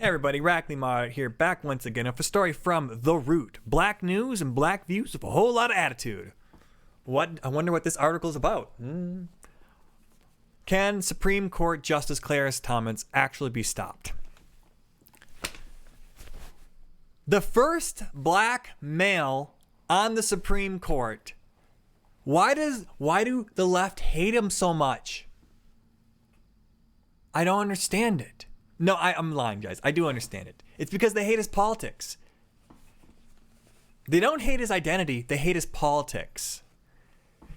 Hey everybody, radicalmoderate here, back once again with a story from The Root. Black news and black views with a whole lot of attitude. I wonder what this article is about. Can Supreme Court Justice Clarence Thomas actually be stopped? The first black male on the Supreme Court. Why do the left hate him so much? I don't understand it. No, I'm lying, guys. I do understand it. It's because they hate his politics. They don't hate his identity. They hate his politics.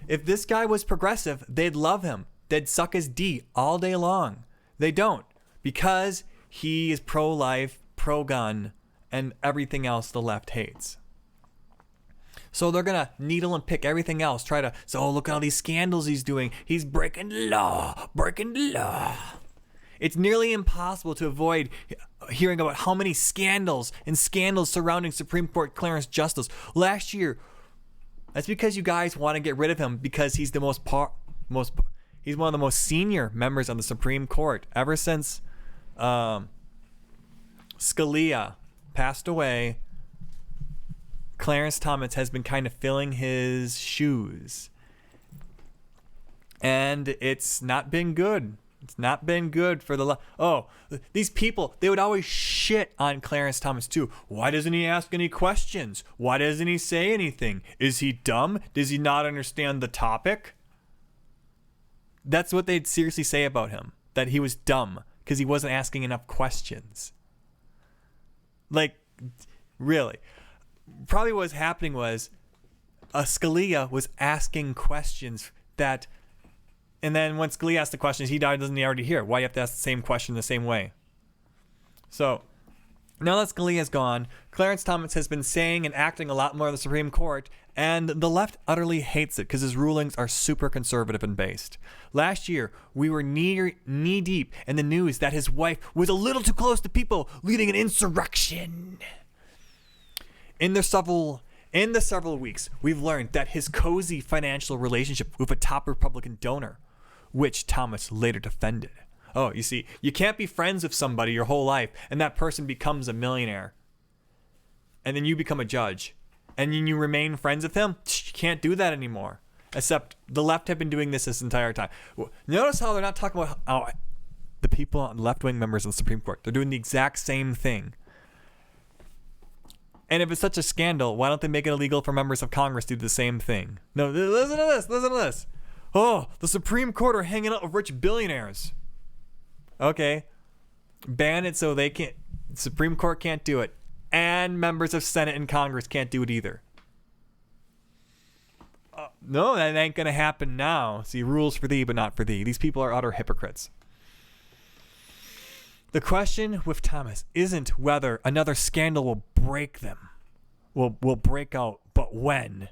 If this guy was progressive, they'd love him. They'd suck his D all day long. They don't, because he is pro-life, pro-gun, and everything else the left hates. So they're going to needle and pick everything else. Look at all these scandals he's doing. He's breaking the law. It's nearly impossible to avoid hearing about how many scandals surrounding Supreme Court Clarence Justice. Last year, that's because you guys want to get rid of him because he's the he's one of the most senior members on the Supreme Court. Ever since Scalia passed away, Clarence Thomas has been kind of filling his shoes. And it's not been good. It's not been good for the these people, they would always shit on Clarence Thomas too. Why doesn't he ask any questions? Why doesn't he say anything? Is he dumb? Does he not understand the topic? That's what they'd seriously say about him, that he was dumb because he wasn't asking enough questions. Like, really. Probably what was happening was Scalia was asking questions that, and then when Scalia asked the questions, doesn't he already hear? Why you have to ask the same question the same way? So, now that Scalia's gone, Clarence Thomas has been saying and acting a lot more in the Supreme Court, and the left utterly hates it because his rulings are super conservative and based. Last year, we were knee deep in the news that his wife was a little too close to people, leading an insurrection. In the several weeks, we've learned that his cozy financial relationship with a top Republican donor, which Thomas later defended. Oh, you see, you can't be friends with somebody your whole life and that person becomes a millionaire. And then you become a judge. And then you remain friends with him? You can't do that anymore. Except the left have been doing this entire time. Notice how they're not talking about the people on left-wing members of the Supreme Court. They're doing the exact same thing. And if it's such a scandal, why don't they make it illegal for members of Congress to do the same thing? No, listen to this. Oh, the Supreme Court are hanging out with rich billionaires. Okay. Ban it so the Supreme Court can't do it. And members of Senate and Congress can't do it either. No, that ain't going to happen now. See, rules for thee, but not for thee. These people are utter hypocrites. The question with Thomas isn't whether another scandal will break them, will break out, but when.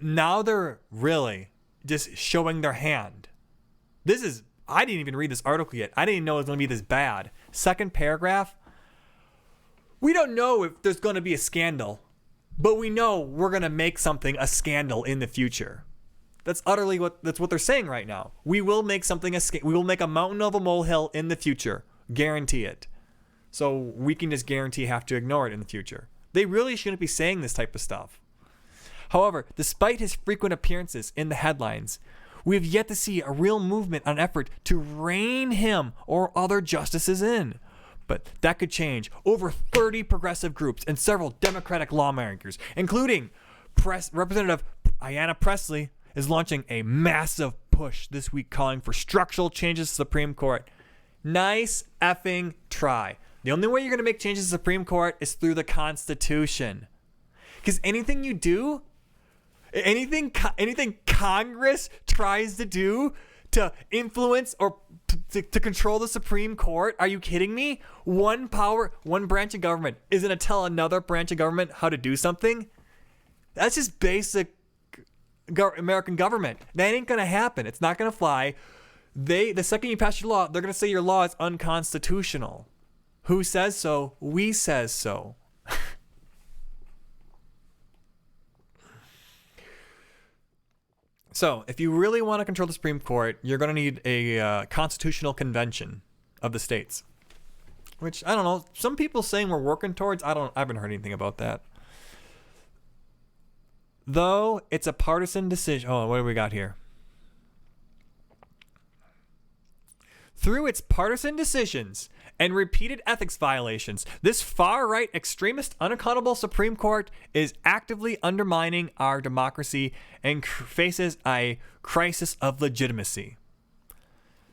Now they're really just showing their hand. I didn't even read this article yet. I didn't even know it was going to be this bad. Second paragraph. We don't know if there's going to be a scandal, but we know we're going to make something a scandal in the future. That's utterly what they're saying right now. We will make we will make a mountain of a molehill in the future. Guarantee it. So we can just guarantee have to ignore it in the future. They really shouldn't be saying this type of stuff. However, despite his frequent appearances in the headlines, we have yet to see a real movement on effort to rein him or other justices in. But that could change. Over 30 progressive groups and several Democratic lawmakers, including Representative Ayanna Pressley, is launching a massive push this week calling for structural changes to the Supreme Court. Nice effing try. The only way you're going to make changes to the Supreme Court is through the Constitution. Because anything you do, anything Congress tries to do to influence or to control the Supreme Court, are you kidding me? One branch of government is going to tell another branch of government how to do something? That's just basic American government. That ain't gonna happen. It's not gonna fly. The second you pass your law, they're gonna say your law is unconstitutional. Who says so? We says so. So, if you really want to control the Supreme Court, you're gonna need a constitutional convention of the states. which I don't know. Some people saying we're working towards. I haven't heard anything about that. Though it's a partisan decision. Oh, what do we got here? Through its partisan decisions and repeated ethics violations, this far-right, extremist, unaccountable Supreme Court is actively undermining our democracy and faces a crisis of legitimacy.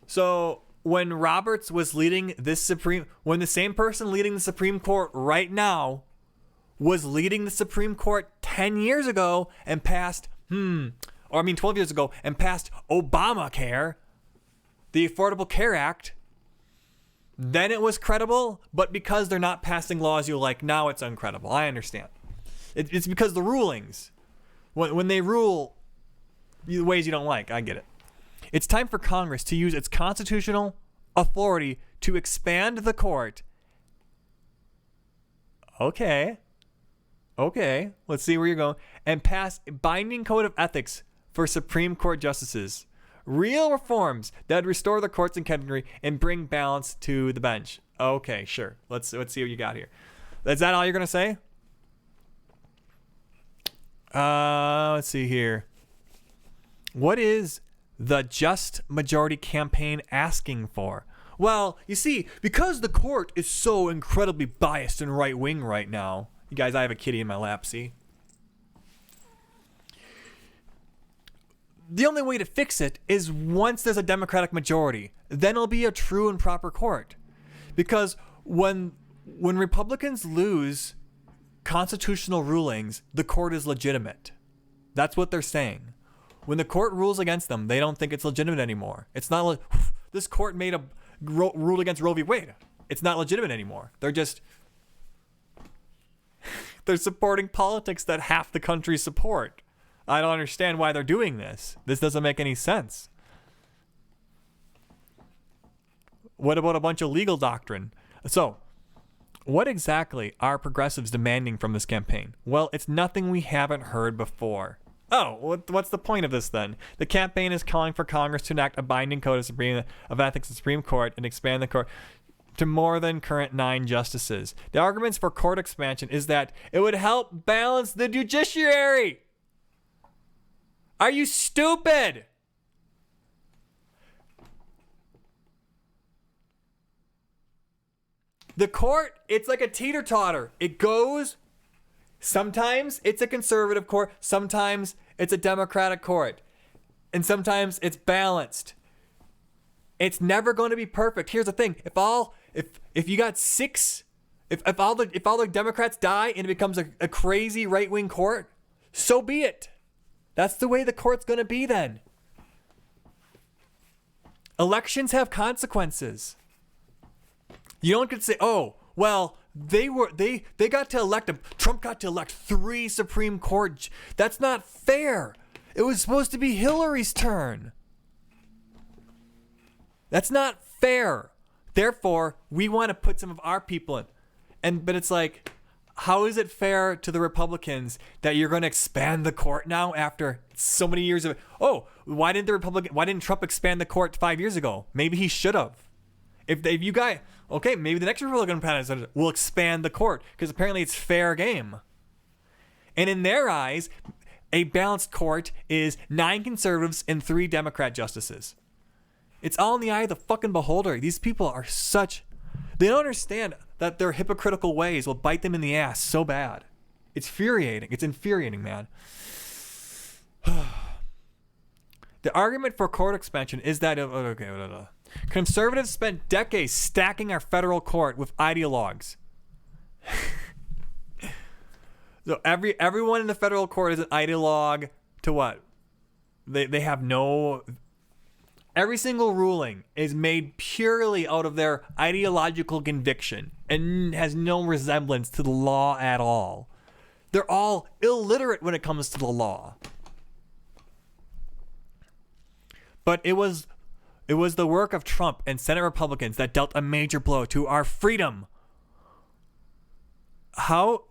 So when Roberts was leading this when the same person leading the Supreme Court right now was leading the Supreme Court 10 years ago and passed, 12 years ago and passed Obamacare, the Affordable Care Act, then it was credible, but because they're not passing laws you like, now it's uncredible. I understand. It's because the rulings, when they rule the ways you don't like, I get it. It's time for Congress to use its constitutional authority to expand the court. Okay, let's see where you're going. And pass a binding code of ethics for Supreme Court justices. Real reforms that restore the court's integrity and bring balance to the bench. Okay, sure. Let's see what you got here. Is that all you're going to say? Let's see here. What is the Just Majority campaign asking for? Well, you see, because the court is so incredibly biased and right-wing right now. You guys, I have a kitty in my lap, see? The only way to fix it is once there's a Democratic majority. Then it'll be a true and proper court. Because when Republicans lose constitutional rulings, the court is legitimate. That's what they're saying. When the court rules against them, they don't think it's legitimate anymore. It's not like this court made a rule against Roe v. Wade. It's not legitimate anymore. They're supporting politics that half the country support. I don't understand why they're doing this. This doesn't make any sense. What about a bunch of legal doctrine? So, what exactly are progressives demanding from this campaign? Well, it's nothing we haven't heard before. Oh, what's the point of this then? The campaign is calling for Congress to enact a binding code of ethics in the Supreme Court and expand the court to more than current 9 justices. The arguments for court expansion is that it would help balance the judiciary. Are you stupid? The court, it's like a teeter-totter. It goes, sometimes it's a conservative court, sometimes it's a Democratic court, and sometimes it's balanced. It's never going to be perfect. Here's the thing. If you got 6, if all the Democrats die and it becomes a crazy right-wing court, so be it. That's the way the court's going to be then. Elections have consequences. You don't get to say, oh, well, they got to elect him. Trump got to elect 3 Supreme Court. That's not fair. It was supposed to be Hillary's turn. That's not fair. Therefore, we want to put some of our people in. But it's like, how is it fair to the Republicans that you're going to expand the court now after so many years of it? Oh, why didn't Trump expand the court 5 years ago? Maybe he should have. If you guys, okay, maybe the next Republican president will expand the court because apparently it's fair game. And in their eyes, a balanced court is 9 conservatives and 3 Democrat justices. It's all in the eye of the fucking beholder. These people are they don't understand that their hypocritical ways will bite them in the ass so bad. It's infuriating. It's infuriating, man. The argument for court expansion is that conservatives spent decades stacking our federal court with ideologues. So everyone in the federal court is an ideologue to what? They have no... Every single ruling is made purely out of their ideological conviction and has no resemblance to the law at all. They're all illiterate when it comes to the law. But it was the work of Trump and Senate Republicans that dealt a major blow to our freedom. How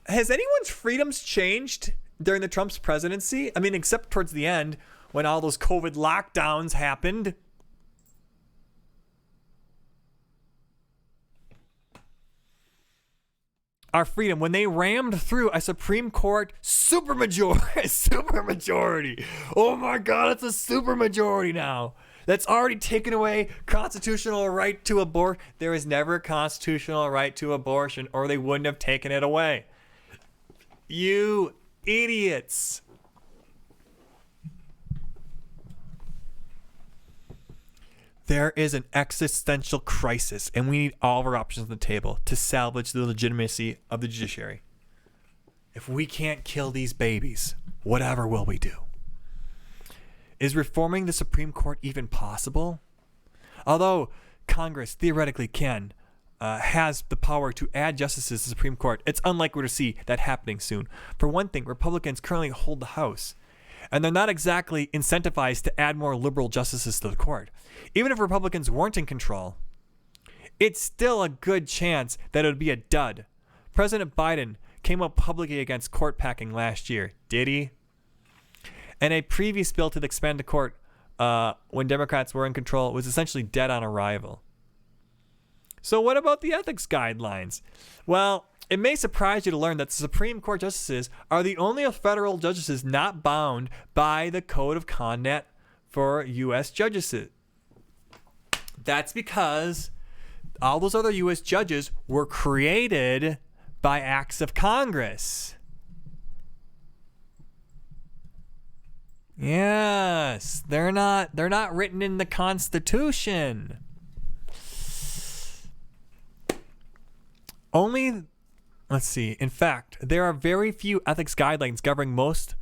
has anyone's freedoms changed during the Trump's presidency? I mean, except towards the end when all those COVID lockdowns happened. our freedom when they rammed through a Supreme Court supermajority. Oh my God, it's a supermajority now. That's already taken away constitutional right to abort. There is never a constitutional right to abortion, or they wouldn't have taken it away. You idiots. There is an existential crisis, and we need all of our options on the table to salvage the legitimacy of the judiciary. If we can't kill these babies, whatever will we do? Is reforming the Supreme Court even possible? Although Congress theoretically has the power to add justices to the Supreme Court, it's unlikely to see that happening soon. For one thing, Republicans currently hold the House, and they're not exactly incentivized to add more liberal justices to the court. Even if Republicans weren't in control, it's still a good chance that it would be a dud. President Biden came up publicly against court packing last year. Did he? And a previous bill to expand the court when Democrats were in control was essentially dead on arrival. So what about the ethics guidelines? Well, it may surprise you to learn that the Supreme Court justices are the only federal justices not bound by the Code of Conduct for U.S. judges. That's because all those other U.S. judges were created by acts of Congress. Yes, they're not written in the Constitution. Let's see. In fact, there are very few ethics guidelines governing most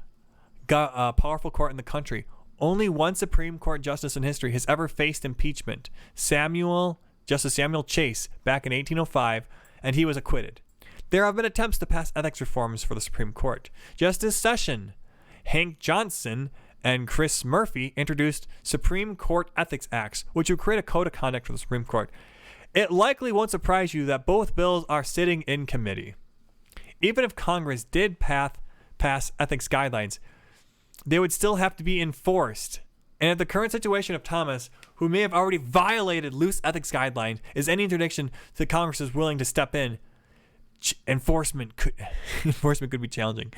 powerful court in the country. Only one Supreme Court justice in history has ever faced impeachment, Justice Samuel Chase, back in 1805, and he was acquitted. There have been attempts to pass ethics reforms for the Supreme Court. Justice Sessions, Hank Johnson, and Chris Murphy introduced Supreme Court Ethics Acts, which would create a code of conduct for the Supreme Court. It likely won't surprise you that both bills are sitting in committee. Even if Congress did pass ethics guidelines, they would still have to be enforced. And if the current situation of Thomas, who may have already violated loose ethics guidelines, is any interdiction that Congress is willing to step in, enforcement could be challenging.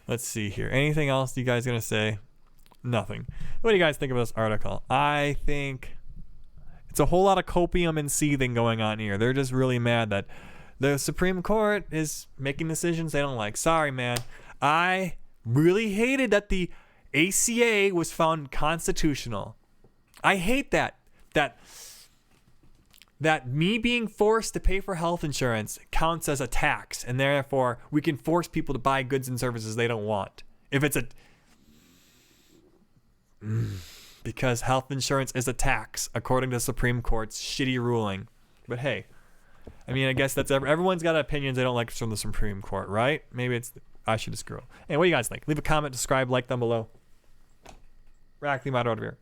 Let's see here. Anything else you guys gonna say? Nothing. What do you guys think of this article? I think it's a whole lot of copium and seething going on here. They're just really mad that the Supreme Court is making decisions they don't like. Sorry, man. I really hated that the ACA was found constitutional. I hate that me being forced to pay for health insurance counts as a tax, and therefore we can force people to buy goods and services they don't want. If it's because health insurance is a tax according to the Supreme Court's shitty ruling. But hey, I mean, I guess that's everyone's got opinions they don't like from the Supreme Court, right? Maybe I should just grow. Hey, what do you guys think? Leave a comment, subscribe, like down below. Radically Moderate over here.